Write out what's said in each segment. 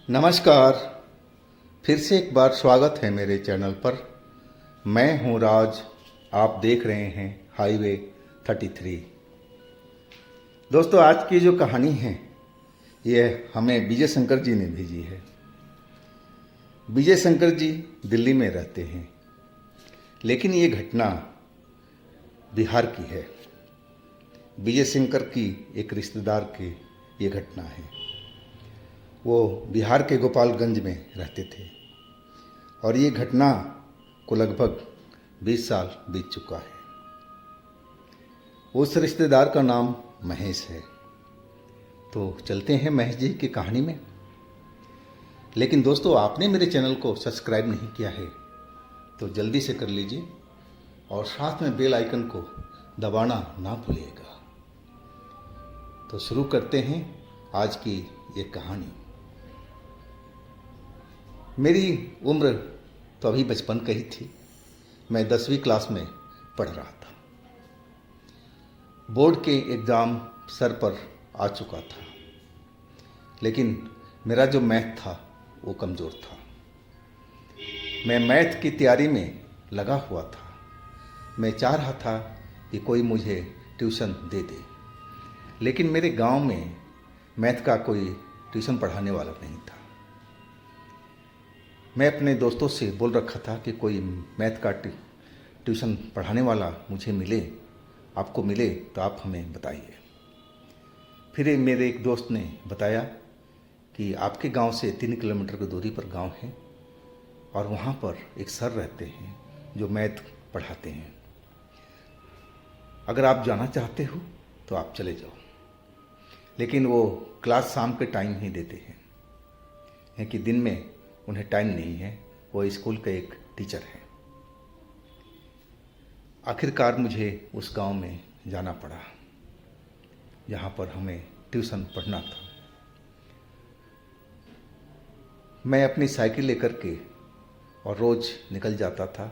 नमस्कार। फिर से एक बार स्वागत है मेरे चैनल पर। मैं हूं राज। आप देख रहे हैं हाईवे 33। दोस्तों, आज की जो कहानी है ये हमें विजय शंकर जी ने भेजी है। विजय शंकर जी दिल्ली में रहते हैं, लेकिन ये घटना बिहार की है। विजय शंकर की एक रिश्तेदार की ये घटना है। वो बिहार के गोपालगंज में रहते थे और ये घटना को लगभग 20 साल बीत चुका है। उस रिश्तेदार का नाम महेश है। तो चलते हैं महेश जी की कहानी में। लेकिन दोस्तों, आपने मेरे चैनल को सब्सक्राइब नहीं किया है तो जल्दी से कर लीजिए और साथ में बेल आइकन को दबाना ना भूलिएगा। तो शुरू करते हैं आज की ये कहानी। मेरी उम्र तो अभी बचपन की ही थी। मैं 10वीं क्लास में पढ़ रहा था। बोर्ड के एग्ज़ाम सर पर आ चुका था, लेकिन मेरा जो मैथ था वो कमज़ोर था। मैं मैथ की तैयारी में लगा हुआ था। मैं चाह रहा था कि कोई मुझे ट्यूशन दे दे, लेकिन मेरे गांव में मैथ का कोई ट्यूशन पढ़ाने वाला नहीं था। मैं अपने दोस्तों से बोल रखा था कि कोई मैथ का ट्यूशन पढ़ाने वाला मुझे मिले, आपको मिले तो आप हमें बताइए। फिर मेरे एक दोस्त ने बताया कि आपके गांव से 3 किलोमीटर की दूरी पर गांव है और वहाँ पर एक सर रहते हैं जो मैथ पढ़ाते हैं। अगर आप जाना चाहते हो तो आप चले जाओ, लेकिन वो क्लास शाम के टाइम ही देते हैं कि दिन में उन्हें टाइम नहीं है। वो स्कूल के एक टीचर हैं। आखिरकार मुझे उस गांव में जाना पड़ा जहाँ पर हमें ट्यूशन पढ़ना था। मैं अपनी साइकिल लेकर के और रोज़ निकल जाता था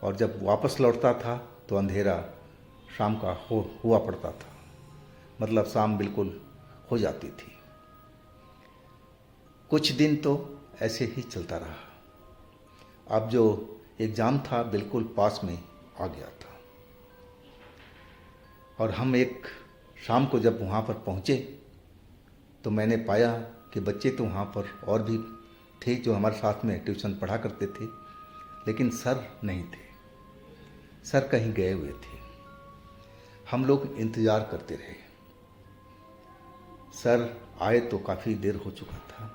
और जब वापस लौटता था तो अंधेरा शाम का हुआ पड़ता था। मतलब शाम बिल्कुल हो जाती थी। कुछ दिन तो ऐसे ही चलता रहा। अब जो एग्ज़ाम था बिल्कुल पास में आ गया था और हम एक शाम को जब वहाँ पर पहुँचे तो मैंने पाया कि बच्चे तो वहाँ पर और भी थे जो हमारे साथ में ट्यूशन पढ़ा करते थे, लेकिन सर नहीं थे। सर कहीं गए हुए थे। हम लोग इंतज़ार करते रहे। सर आए तो काफ़ी देर हो चुका था।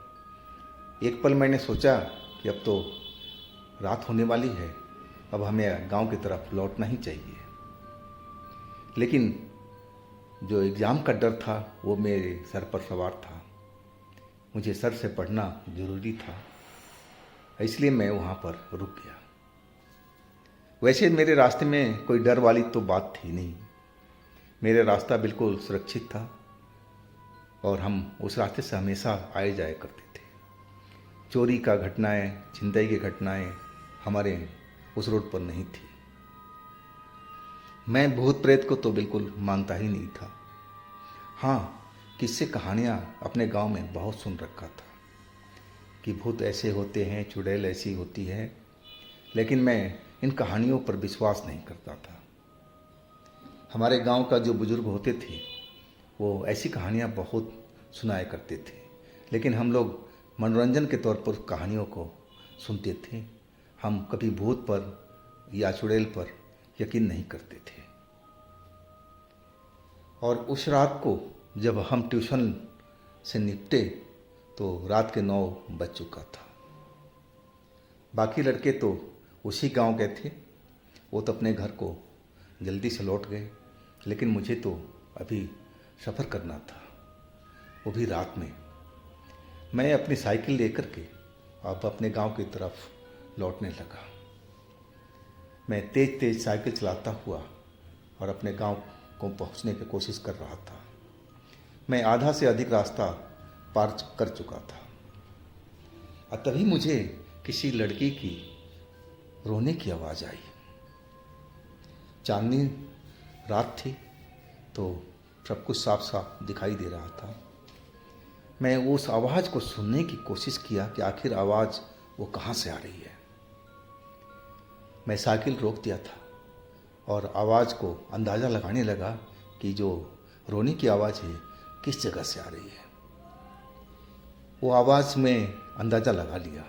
एक पल मैंने सोचा कि अब तो रात होने वाली है, अब हमें गांव की तरफ लौटना ही चाहिए। लेकिन जो एग्ज़ाम का डर था वो मेरे सर पर सवार था। मुझे सर से पढ़ना ज़रूरी था, इसलिए मैं वहाँ पर रुक गया। वैसे मेरे रास्ते में कोई डर वाली तो बात थी नहीं। मेरा रास्ता बिल्कुल सुरक्षित था और हम उस रास्ते से हमेशा आए जाया करते थे। चोरी का घटनाएं, छिनतई की घटनाएं हमारे उस रोड पर नहीं थी। मैं भूत प्रेत को तो बिल्कुल मानता ही नहीं था। हाँ, किस्से कहानियाँ अपने गांव में बहुत सुन रखा था कि भूत ऐसे होते हैं, चुड़ैल ऐसी होती है, लेकिन मैं इन कहानियों पर विश्वास नहीं करता था। हमारे गांव का जो बुजुर्ग होते थे वो ऐसी कहानियाँ बहुत सुनाया करते थे, लेकिन हम लोग मनोरंजन के तौर पर कहानियों को सुनते थे। हम कभी भूत पर या चुड़ैल पर यकीन नहीं करते थे। और उस रात को जब हम ट्यूशन से निपटे तो रात के 9 बज चुका था। बाकी लड़के तो उसी गांव के थे, वो तो अपने घर को जल्दी से लौट गए, लेकिन मुझे तो अभी सफ़र करना था, वो भी रात में। मैं अपनी साइकिल लेकर के अब अपने गांव की तरफ लौटने लगा। मैं तेज़ तेज़ साइकिल चलाता हुआ और अपने गांव को पहुंचने की कोशिश कर रहा था। मैं आधा से अधिक रास्ता पार कर चुका था और तभी मुझे किसी लड़की की रोने की आवाज़ आई। चांदनी रात थी तो सब कुछ साफ साफ दिखाई दे रहा था। मैं उस आवाज़ को सुनने की कोशिश किया कि आखिर आवाज़ वो कहाँ से आ रही है। मैं साइकिल रोक दिया था और आवाज़ को अंदाज़ा लगाने लगा कि जो रोने की आवाज़ है किस जगह से आ रही है। वो आवाज़ में अंदाज़ा लगा लिया,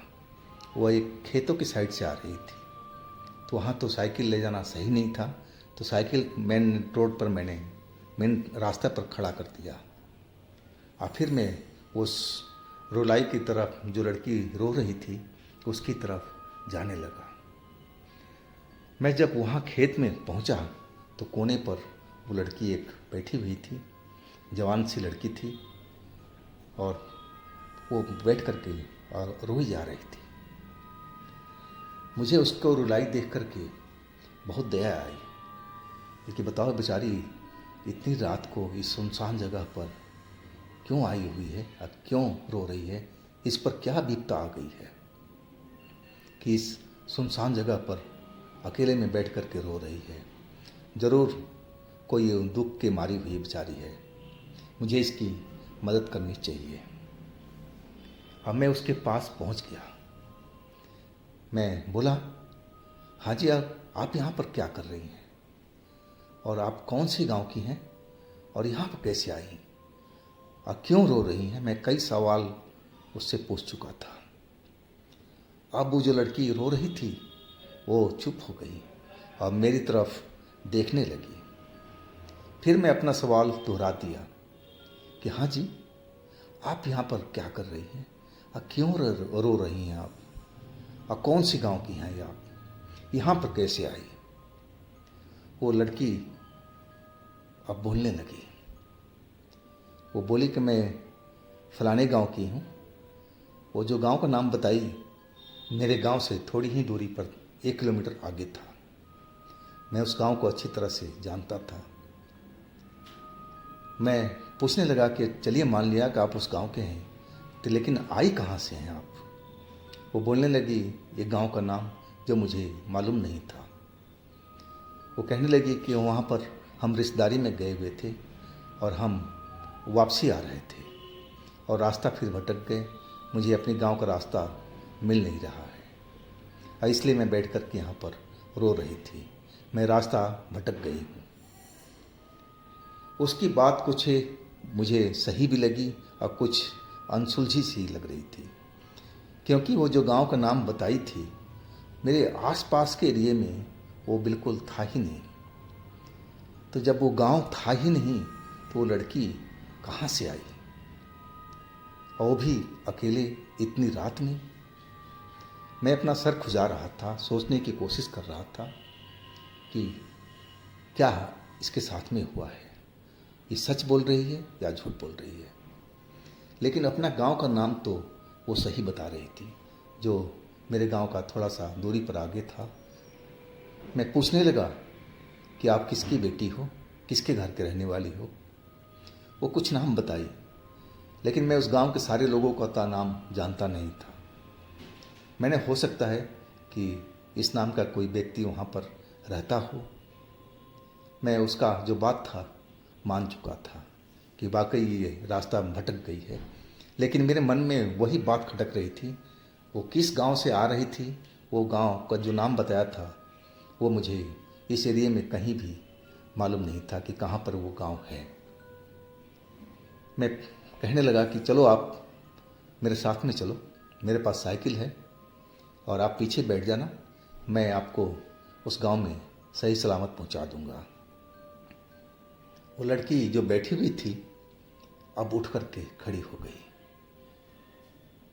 वो एक खेतों की साइड से आ रही थी। तो वहाँ तो साइकिल ले जाना सही नहीं था, तो साइकिल मेन रोड पर मैंने मेन रास्ते पर खड़ा कर दिया। और फिर मैं उस रुलाई की तरफ, जो लड़की रो रही थी, उसकी तरफ जाने लगा। मैं जब वहाँ खेत में पहुँचा तो कोने पर वो लड़की एक बैठी हुई थी, जवान सी लड़की थी, और वो बैठ करके और रोई जा रही थी। मुझे उसको रुलाई देख करके बहुत दया आई कि बताओ बेचारी इतनी रात को इस सुनसान जगह पर क्यों आई हुई है और क्यों रो रही है, इस पर क्या विपदा आ गई है कि इस सुनसान जगह पर अकेले में बैठ कर के रो रही है। ज़रूर कोई दुख के मारी हुई बेचारी है, मुझे इसकी मदद करनी चाहिए। अब मैं उसके पास पहुंच गया। मैं बोला, हाँ जी, आप यहाँ पर क्या कर रही हैं, और आप कौन सी गांव की हैं, और यहाँ पर कैसे आई और क्यों रो रही हैं। मैं कई सवाल उससे पूछ चुका था। अब वो जो लड़की रो रही थी वो चुप हो गई और मेरी तरफ देखने लगी। फिर मैं अपना सवाल दोहरा दिया कि हाँ जी, आप यहाँ पर क्या कर रही हैं और क्यों रो रही हैं आप, और कौन सी गांव की हैं आप, यहाँ पर कैसे आई। वो लड़की अब बोलने लगी। वो बोली कि मैं फलाने गांव की हूँ। वो जो गांव का नाम बताई मेरे गांव से थोड़ी ही दूरी पर 1 किलोमीटर आगे था। मैं उस गांव को अच्छी तरह से जानता था। मैं पूछने लगा कि चलिए मान लिया कि आप उस गांव के हैं, तो लेकिन आई कहाँ से हैं आप। वो बोलने लगी ये गांव का नाम जो मुझे मालूम नहीं था। वो कहने लगी कि वहाँ पर हम रिश्तेदारी में गए हुए थे और हम वापसी आ रहे थे और रास्ता फिर भटक गए। मुझे अपने गांव का रास्ता मिल नहीं रहा है और इसलिए मैं बैठ कर के यहाँ पर रो रही थी। मैं रास्ता भटक गई हूँ। उसकी बात कुछ मुझे सही भी लगी और कुछ अनसुलझी सी लग रही थी, क्योंकि वो जो गांव का नाम बताई थी मेरे आसपास के एरिए में वो बिल्कुल था ही नहीं। तो जब वो गांव था ही नहीं तो वो लड़की कहाँ से आई, और वो भी अकेले इतनी रात में। मैं अपना सर खुजा रहा था, सोचने की कोशिश कर रहा था कि क्या इसके साथ में हुआ है, ये सच बोल रही है या झूठ बोल रही है। लेकिन अपना गांव का नाम तो वो सही बता रही थी, जो मेरे गांव का थोड़ा सा दूरी पर आगे था। मैं पूछने लगा कि आप किसकी बेटी हो, किसके घर के रहने वाली हो। वो कुछ नाम बताई, लेकिन मैं उस गांव के सारे लोगों का नाम जानता नहीं था। मैंने हो सकता है कि इस नाम का कोई व्यक्ति वहाँ पर रहता हो। मैं उसका जो बात था मान चुका था कि वाकई ये रास्ता भटक गई है, लेकिन मेरे मन में वही बात खटक रही थी। वो किस गांव से आ रही थी, वो गांव का जो नाम बताया था वो मुझे इस एरिए में कहीं भी मालूम नहीं था कि कहाँ पर वो गांव है। मैं कहने लगा कि चलो आप मेरे साथ में चलो, मेरे पास साइकिल है और आप पीछे बैठ जाना, मैं आपको उस गांव में सही सलामत पहुंचा दूंगा। वो लड़की जो बैठी हुई थी अब उठ कर के खड़ी हो गई।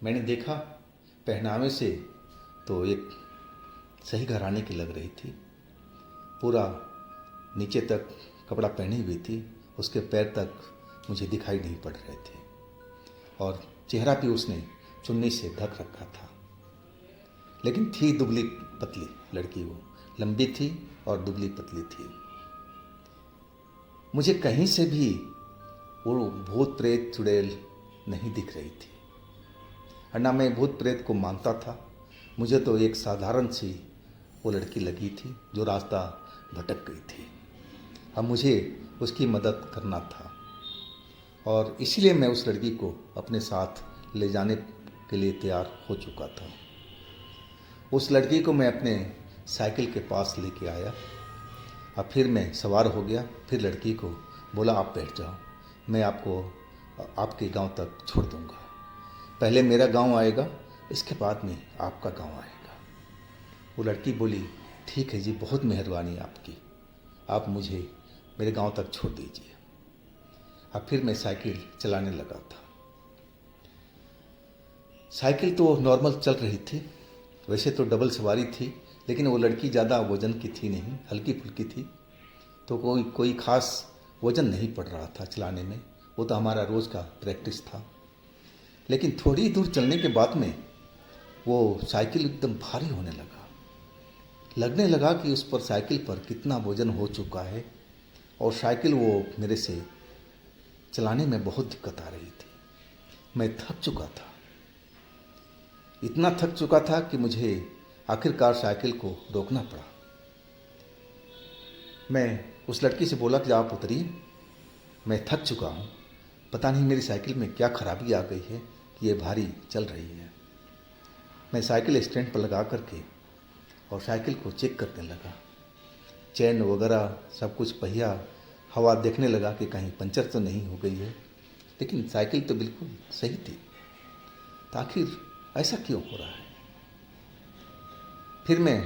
मैंने देखा पहनावे से तो एक सही घराने की लग रही थी। पूरा नीचे तक कपड़ा पहनी हुई थी, उसके पैर तक मुझे दिखाई नहीं पड़ रहे थे और चेहरा भी उसने चुन्नी से ढक रखा था। लेकिन थी दुबली पतली लड़की, वो लंबी थी और दुबली पतली थी। मुझे कहीं से भी वो भूत प्रेत चुड़ैल नहीं दिख रही थी, और ना मैं भूत प्रेत को मानता था। मुझे तो एक साधारण सी वो लड़की लगी थी जो रास्ता भटक गई थी। अब मुझे उसकी मदद करना था और इसीलिए मैं उस लड़की को अपने साथ ले जाने के लिए तैयार हो चुका था। उस लड़की को मैं अपने साइकिल के पास लेके आया और फिर मैं सवार हो गया। फिर लड़की को बोला, आप बैठ जाओ, मैं आपको आपके गांव तक छोड़ दूंगा। पहले मेरा गांव आएगा, इसके बाद में आपका गांव आएगा। वो लड़की बोली, ठीक है जी, बहुत मेहरबानी आपकी, आप मुझे मेरे गांव तक छोड़ दीजिए। अब फिर मैं साइकिल चलाने लगा था। साइकिल तो नॉर्मल चल रही थी, वैसे तो डबल सवारी थी, लेकिन वो लड़की ज़्यादा वज़न की थी नहीं, हल्की फुल्की थी, तो कोई ख़ास वज़न नहीं पड़ रहा था चलाने में। वो तो हमारा रोज़ का प्रैक्टिस था। लेकिन थोड़ी दूर चलने के बाद में वो साइकिल एकदम भारी होने लगा। लगने लगा कि उस पर साइकिल पर कितना वज़न हो चुका है, और साइकिल वो मेरे से चलाने में बहुत दिक्कत आ रही थी। मैं थक चुका था, इतना थक चुका था कि मुझे आखिरकार साइकिल को रोकना पड़ा। मैं उस लड़की से बोला कि आप उतरिए, मैं थक चुका हूँ, पता नहीं मेरी साइकिल में क्या खराबी आ गई है कि ये भारी चल रही है। मैं साइकिल स्टैंड पर लगा करके और साइकिल को चेक करने लगा, चैन वगैरह सब कुछ, पहिया हवा देखने लगा कि कहीं पंचर तो नहीं हो गई है। लेकिन साइकिल तो बिल्कुल सही थी, तो आखिर ऐसा क्यों हो रहा है। फिर मैं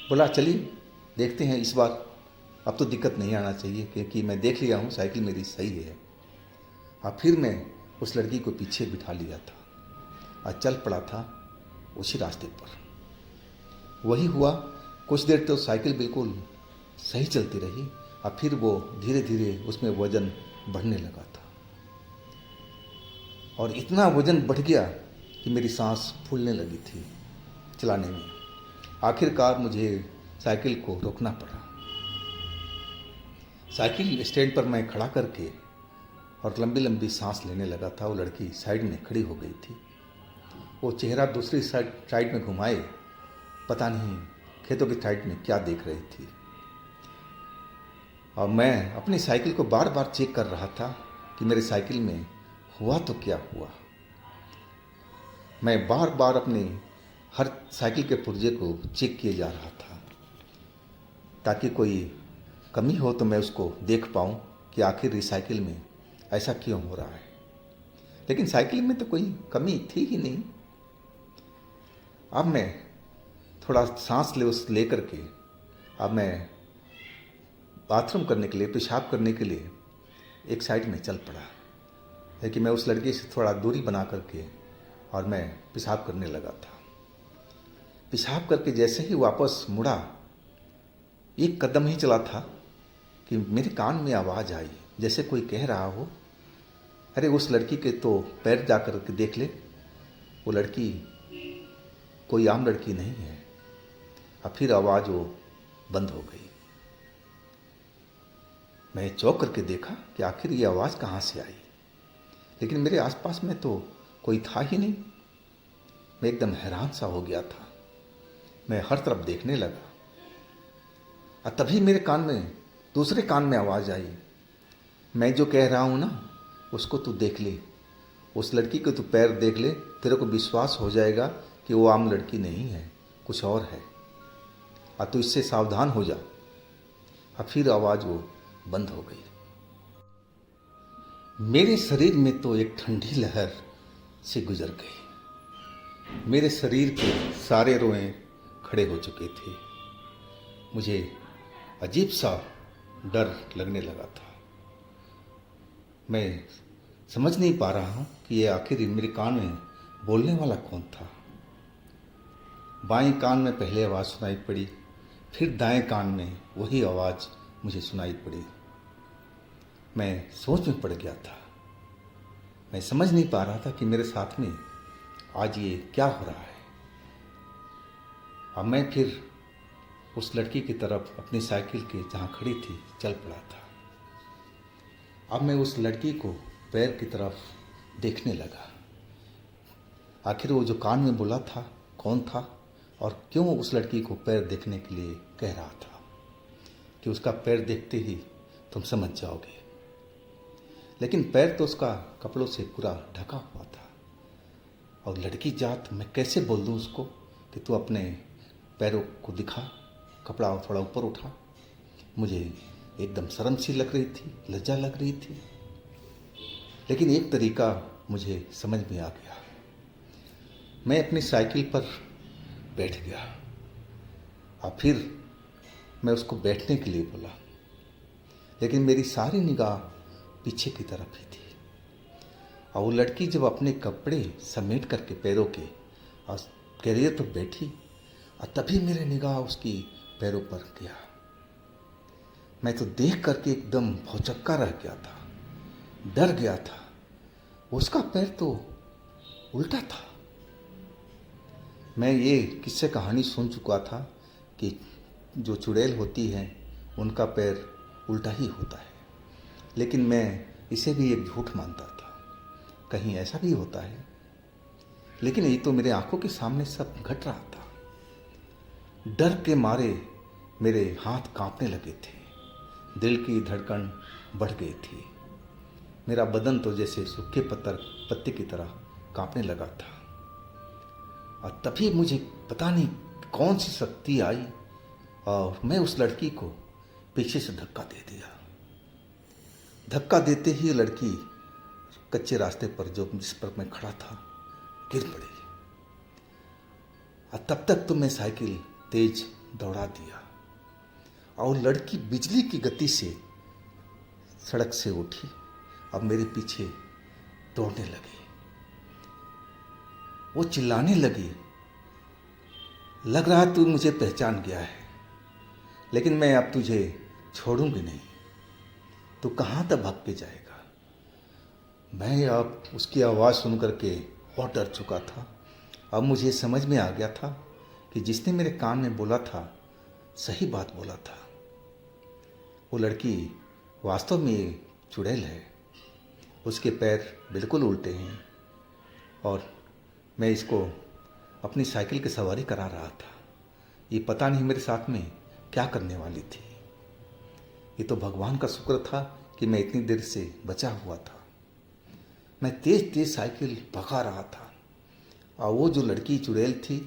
बोला, चलिए देखते हैं इस बार, अब तो दिक्कत नहीं आना चाहिए, क्योंकि मैं देख लिया हूँ साइकिल मेरी सही है। और फिर मैं उस लड़की को पीछे बिठा लिया था और चल पड़ा था उसी रास्ते पर। वही हुआ, कुछ देर तो साइकिल बिल्कुल सही चलती रही, और फिर वो धीरे धीरे उसमें वज़न बढ़ने लगा था, और इतना वज़न बढ़ गया कि मेरी सांस फूलने लगी थी चलाने में। आखिरकार मुझे साइकिल को रोकना पड़ा। साइकिल स्टैंड पर मैं खड़ा करके और लंबी लंबी सांस लेने लगा था। वो लड़की साइड में खड़ी हो गई थी, वो चेहरा दूसरी साइड में घुमाए, पता नहीं खेतों की साइड में क्या देख रही थी। और मैं अपनी साइकिल को बार बार चेक कर रहा था कि मेरे साइकिल में हुआ तो क्या हुआ। मैं बार बार अपने हर साइकिल के पुर्जे को चेक किए जा रहा था, ताकि कोई कमी हो तो मैं उसको देख पाऊँ कि आखिर इस साइकिल में ऐसा क्यों हो रहा है। लेकिन साइकिल में तो कोई कमी थी ही नहीं। अब मैं थोड़ा सांस ले करके अब मैं बाथरूम करने के लिए, पेशाब करने के लिए एक साइड में चल पड़ा। लेकिन मैं उस लड़की से थोड़ा दूरी बना करके और मैं पेशाब करने लगा था। पेशाब करके जैसे ही वापस मुड़ा, एक कदम ही चला था कि मेरे कान में आवाज़ आई, जैसे कोई कह रहा हो, अरे उस लड़की के तो पैर जा कर के देख ले, वो लड़की कोई आम लड़की नहीं है। और फिर आवाज़ वो बंद हो गई। मैं चौंक करके देखा कि आखिर ये आवाज़ कहाँ से आई, लेकिन मेरे आसपास में तो कोई था ही नहीं। मैं एकदम हैरान सा हो गया था। मैं हर तरफ देखने लगा, और तभी मेरे कान में, दूसरे कान में आवाज़ आई, मैं जो कह रहा हूँ ना, उसको तू देख ले, उस लड़की को तू पैर देख ले, तेरे को विश्वास हो जाएगा कि वो आम लड़की नहीं है, कुछ और है, और तू इससे सावधान हो जा। और फिर आवाज़ वो बंद हो गई। मेरे शरीर में तो एक ठंडी लहर से गुजर गई। मेरे शरीर के सारे रोए खड़े हो चुके थे। मुझे अजीब सा डर लगने लगा था। मैं समझ नहीं पा रहा हूँ कि ये आखिर मेरे कान में बोलने वाला कौन था। बाएं कान में पहले आवाज़ सुनाई पड़ी, फिर दाएं कान में वही आवाज़ मुझे सुनाई पड़ी। मैं सोच में पड़ गया था। मैं समझ नहीं पा रहा था कि मेरे साथ में आज ये क्या हो रहा है। अब मैं फिर उस लड़की की तरफ अपनी साइकिल के जहाँ खड़ी थी चल पड़ा था। अब मैं उस लड़की को पैर की तरफ देखने लगा। आखिर वो जो कान में बोला था कौन था, और क्यों उस लड़की को पैर देखने के लिए कह रहा था कि उसका पैर देखते ही तुम समझ जाओगे। लेकिन पैर तो उसका कपड़ों से पूरा ढका हुआ था। और लड़की जात, मैं कैसे बोल दूँ उसको कि तू अपने पैरों को दिखा, कपड़ा थोड़ा ऊपर उठा। मुझे एकदम शर्म सी लग रही थी, लज्जा लग रही थी। लेकिन एक तरीका मुझे समझ में आ गया। मैं अपनी साइकिल पर बैठ गया और फिर मैं उसको बैठने के लिए बोला, लेकिन मेरी सारी निगाह पीछे की तरफ ही थी। और वो लड़की जब अपने कपड़े समेट करके पैरों के और कैरियर पर बैठी, और तभी मेरी निगाह उसकी पैरों पर गया। मैं तो देख करके एकदम भौचक्का रह गया था, डर गया था। उसका पैर तो उल्टा था। मैं ये किस्से कहानी सुन चुका था कि जो चुड़ैल होती है उनका पैर उल्टा ही होता है, लेकिन मैं इसे भी एक झूठ मानता था। कहीं ऐसा भी होता है, लेकिन ये तो मेरे आंखों के सामने सब घट रहा था। डर के मारे मेरे हाथ कांपने लगे थे, दिल की धड़कन बढ़ गई थी। मेरा बदन तो जैसे सूखे पत्ते की तरह कांपने लगा था। और तभी मुझे पता नहीं कौन सी शक्ति आई और मैं उस लड़की को पीछे से धक्का दे दिया। धक्का देते ही लड़की कच्चे रास्ते पर जिस पर मैं खड़ा था गिर पड़ी। और तब तक तो मैं साइकिल तेज दौड़ा दिया और लड़की बिजली की गति से सड़क से उठी, अब मेरे पीछे दौड़ने लगी। वो चिल्लाने लगी, लग रहा तू मुझे पहचान गया है, लेकिन मैं अब तुझे छोड़ूंगी नहीं। तू कहाँ तक भाग के जाएगा। मैं अब उसकी आवाज़ सुन करके और डर चुका था। अब मुझे समझ में आ गया था कि जिसने मेरे कान में बोला था सही बात बोला था। वो लड़की वास्तव में चुड़ैल है। उसके पैर बिल्कुल उल्टे हैं और मैं इसको अपनी साइकिल की सवारी करा रहा था। ये पता नहीं मेरे साथ में क्या करने वाली थी। ये तो भगवान का शुक्र था कि मैं इतनी देर से बचा हुआ था। मैं तेज तेज साइकिल भगा रहा था और वो जो लड़की चुड़ैल थी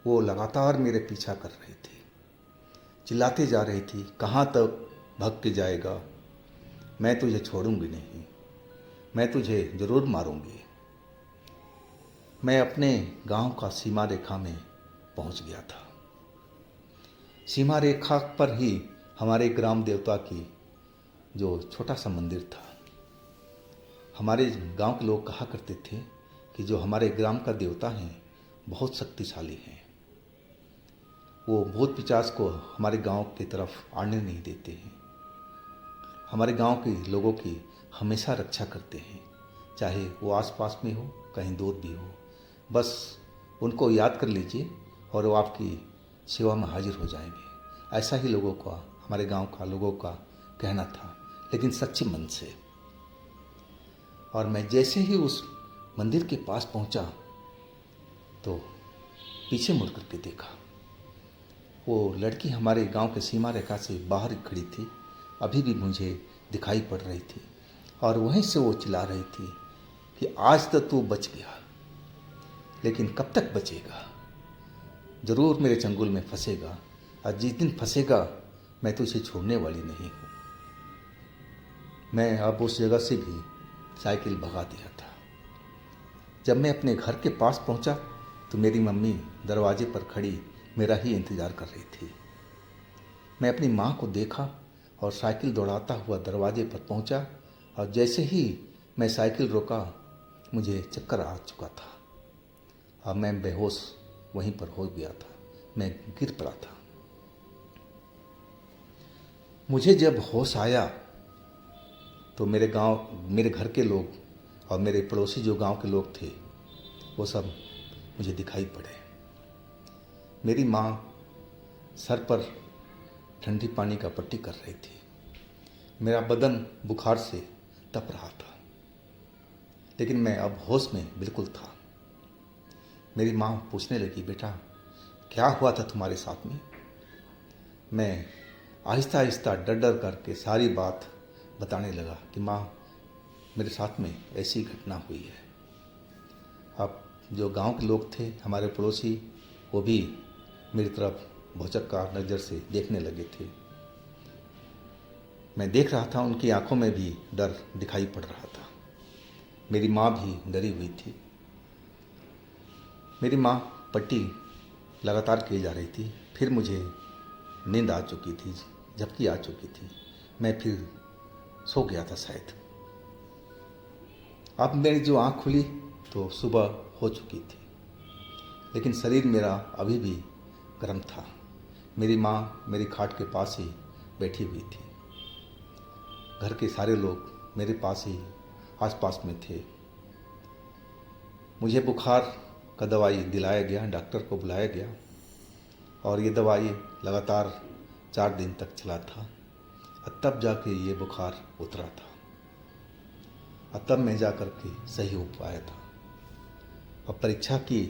वो लगातार मेरे पीछा कर रही थी, चिल्लाते जा रही थी, कहाँ तक भाग के जाएगा, मैं तुझे छोड़ूंगी नहीं, मैं तुझे ज़रूर मारूंगी। मैं अपने गांव का सीमा रेखा में पहुंच गया था। सीमा रेखा पर ही हमारे ग्राम देवता की जो छोटा सा मंदिर था। हमारे गांव के लोग कहा करते थे कि जो हमारे ग्राम का देवता है बहुत शक्तिशाली हैं। वो भूत पिशाच को हमारे गांव की तरफ आने नहीं देते हैं। हमारे गांव के लोगों की हमेशा रक्षा करते हैं, चाहे वो आसपास में हो, कहीं दूर भी हो। बस उनको याद कर लीजिए और वो आपकी सेवा में हाजिर हो जाएंगे। ऐसा ही लोगों का, हमारे गांव का लोगों का कहना था, लेकिन सच्चे मन से। और मैं जैसे ही उस मंदिर के पास पहुंचा तो पीछे मुड़ करके देखा, वो लड़की हमारे गांव के सीमा रेखा से बाहर खड़ी थी, अभी भी मुझे दिखाई पड़ रही थी। और वहीं से वो चिल्ला रही थी कि आज तो तू बच गया, लेकिन कब तक बचेगा, ज़रूर मेरे चंगुल में फंसेगा, और जिस दिन फंसेगा मैं तुझे छोड़ने वाली नहीं हूँ। मैं अब उस जगह से भी साइकिल भगा दिया था। जब मैं अपने घर के पास पहुंचा तो मेरी मम्मी दरवाजे पर खड़ी मेरा ही इंतज़ार कर रही थी। मैं अपनी माँ को देखा और साइकिल दौड़ाता हुआ दरवाजे पर पहुंचा, और जैसे ही मैं साइकिल रोका मुझे चक्कर आ चुका था और मैं बेहोश वहीं पर हो गया था। मैं गिर पड़ा था। मुझे जब होश आया तो मेरे घर के लोग और मेरे पड़ोसी जो गांव के लोग थे वो सब मुझे दिखाई पड़े। मेरी माँ सर पर ठंडी पानी का पट्टी कर रही थी। मेरा बदन बुखार से तप रहा था, लेकिन मैं अब होश में बिल्कुल था। मेरी माँ पूछने लगी, बेटा क्या हुआ था तुम्हारे साथ में। मैं आहिस्ता आहिस्ता डर डर करके सारी बात बताने लगा कि माँ मेरे साथ में ऐसी घटना हुई है। अब जो गांव के लोग थे, हमारे पड़ोसी, वो भी मेरी तरफ भौचक्का नज़र से देखने लगे थे। मैं देख रहा था, उनकी आंखों में भी डर दिखाई पड़ रहा था। मेरी माँ भी डरी हुई थी। मेरी माँ पट्टी लगातार की जा रही थी। फिर मुझे नींद आ चुकी थी, झपकी आ चुकी थी। मैं फिर सो गया था शायद। अब मेरी जो आँख खुली तो सुबह हो चुकी थी, लेकिन शरीर मेरा अभी भी गर्म था। मेरी माँ मेरी खाट के पास ही बैठी हुई थी। घर के सारे लोग मेरे पास ही आसपास में थे। मुझे बुखार का दवाई दिलाया गया, डॉक्टर को बुलाया गया और ये दवाई लगातार 4 दिन तक चला था और तब जाके ये बुखार उतरा था और तब मैं जा कर के सही हो पाया था। और परीक्षा की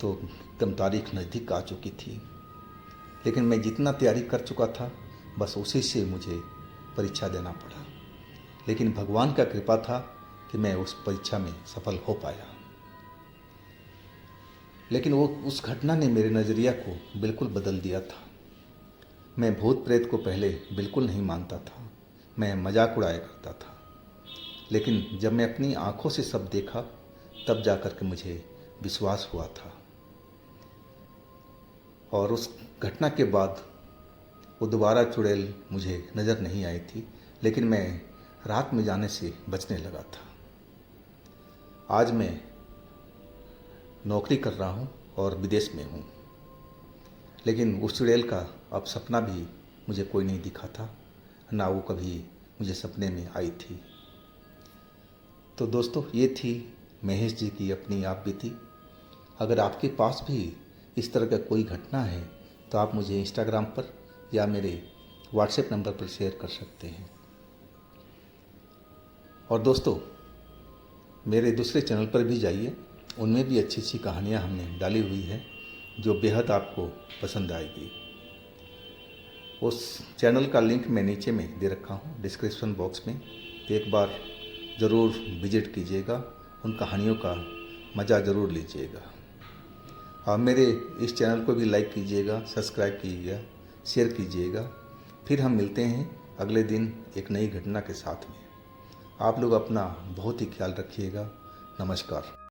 तो एकदम तारीख नज़दीक आ चुकी थी, लेकिन मैं जितना तैयारी कर चुका था बस उसी से मुझे परीक्षा देना पड़ा। लेकिन भगवान का कृपा था कि मैं उस परीक्षा में सफल हो पाया। लेकिन वो उस घटना ने मेरे नज़रिया को बिल्कुल बदल दिया था। मैं भूत प्रेत को पहले बिल्कुल नहीं मानता था, मैं मजाक उड़ाया करता था। लेकिन जब मैं अपनी आंखों से सब देखा तब जाकर के मुझे विश्वास हुआ था। और उस घटना के बाद वो दोबारा चुड़ैल मुझे नज़र नहीं आई थी, लेकिन मैं रात में जाने से बचने लगा था। आज मैं नौकरी कर रहा हूँ और विदेश में हूँ, लेकिन उस चुड़ैल का अब सपना भी मुझे कोई नहीं दिखा था, ना वो कभी मुझे सपने में आई थी। तो दोस्तों, ये थी महेश जी की अपनी आप बीती। अगर आपके पास भी इस तरह का कोई घटना है तो आप मुझे इंस्टाग्राम पर या मेरे व्हाट्सएप नंबर पर शेयर कर सकते हैं। और दोस्तों, मेरे दूसरे चैनल पर भी जाइए, उनमें भी अच्छी अच्छी कहानियाँ हमने डाली हुई है जो बेहद आपको पसंद आएगी। उस चैनल का लिंक मैं नीचे में दे रखा हूँ डिस्क्रिप्शन बॉक्स में, तो एक बार ज़रूर विजिट कीजिएगा, उन कहानियों का मज़ा ज़रूर लीजिएगा। और मेरे इस चैनल को भी लाइक कीजिएगा, सब्सक्राइब कीजिएगा, शेयर कीजिएगा। फिर हम मिलते हैं अगले दिन एक नई घटना के साथ में। आप लोग अपना बहुत ही ख्याल रखिएगा। नमस्कार।